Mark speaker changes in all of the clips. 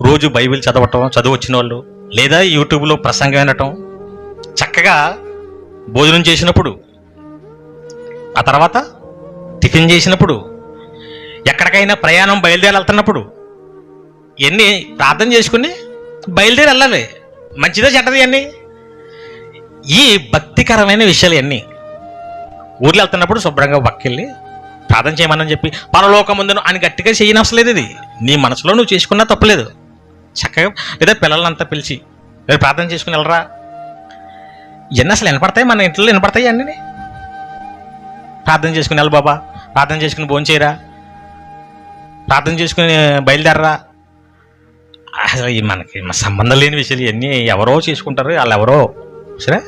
Speaker 1: రోజు బైబిల్ చదువు వచ్చిన వాళ్ళు, లేదా యూట్యూబ్లో ప్రసంగం వినటం, చక్కగా భోజనం చేసినప్పుడు, ఆ తర్వాత టిఫిన్ చేసినప్పుడు, ఎక్కడికైనా ప్రయాణం బయలుదేరి వెళ్తున్నప్పుడు ఇవన్నీ ప్రార్థన చేసుకుని బయలుదేరి వెళ్ళాలి. మంచిదే చెడ్డది అన్నీ ఈ భక్తికరమైన విషయాలు అన్నీ. ఊర్లో వెళ్తున్నప్పుడు శుభ్రంగా పక్కెళ్ళి ప్రార్థన చేయమని చెప్పి పరలోకమందును అని గట్టిగా చేయనవసలేదు. ఇది నీ మనసులో నువ్వు చేసుకున్నా తప్పలేదు. చక్కగా లేదా పిల్లలంతా పిలిచి లేదా ప్రార్థన చేసుకుని వెళ్ళరా. ఇవన్నీ అసలు వినపడతాయి, మన ఇంట్లో వినపడతాయి అన్నీ. ప్రార్థన చేసుకుని వెళ్ళి బాబా, ప్రార్థన చేసుకుని భోంచేయరా, ప్రార్థన చేసుకుని బయలుదేరరా. అసలు మనకి సంబంధం లేని విషయాలు ఇవన్నీ ఎవరో చేసుకుంటారు, వాళ్ళు ఎవరో. సరే,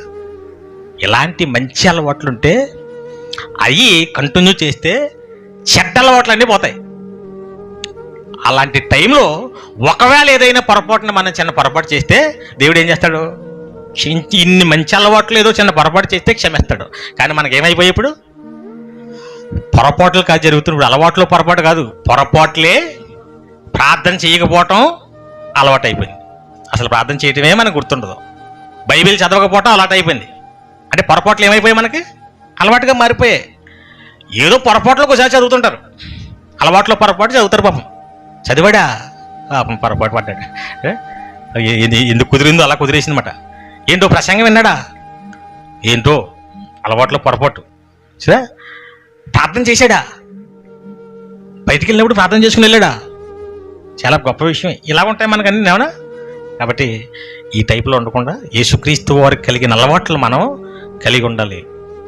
Speaker 1: ఇలాంటి మంచి అలవాట్లుంటే అవి కంటిన్యూ చేస్తే చెడ్డ అలవాట్లు అన్నీ పోతాయి. అలాంటి టైంలో ఒకవేళ ఏదైనా పొరపాటున మనం చిన్న పొరపాటు చేస్తే దేవుడు ఏం చేస్తాడు? ఇన్ని మంచి అలవాట్లు ఏదో చిన్న పొరపాటు చేస్తే క్షమిస్తాడు. కానీ మనకేమైపోయి ఇప్పుడు పొరపాట్లు కాదు జరుగుతున్నప్పుడు, అలవాట్లు పొరపాటు కాదు, పొరపాట్లే ప్రార్థన చేయకపోవటం అలవాటు అయిపోయింది. అసలు ప్రార్థన చేయటమే మనకు గుర్తుండదు. బైబిల్ చదవకపోవటం అలవాటు అయిపోయింది. అంటే పొరపాట్లు ఏమైపోయాయి, మనకి అలవాటుగా మారిపోయాయి. ఏదో పొరపాట్లు ఒకసారి చదువుతుంటారు, అలవాట్లో పొరపాటు చదువుతారు. పాపం చదివాడా, పాపం పొరపాటు పడ్డాడు, ఎందుకు కుదిరిందో అలా కుదిరేసిందన్నమాట. ఏంటో ప్రసంగం విన్నాడా, ఏంటో అలవాట్లో పొరపాటు. సరే, ప్రార్థన చేశాడా, బయటికి వెళ్ళినప్పుడు ప్రార్థన చేసుకుని వెళ్ళాడా, చాలా గొప్ప విషయం. ఇలా ఉంటాయి మనకు అన్నీ. అవునా? కాబట్టి ఈ టైపులో ఉండకుండా యేసుక్రీస్తు వారికి కలిగిన అలవాట్లు మనం కలిగి ఉండాలి.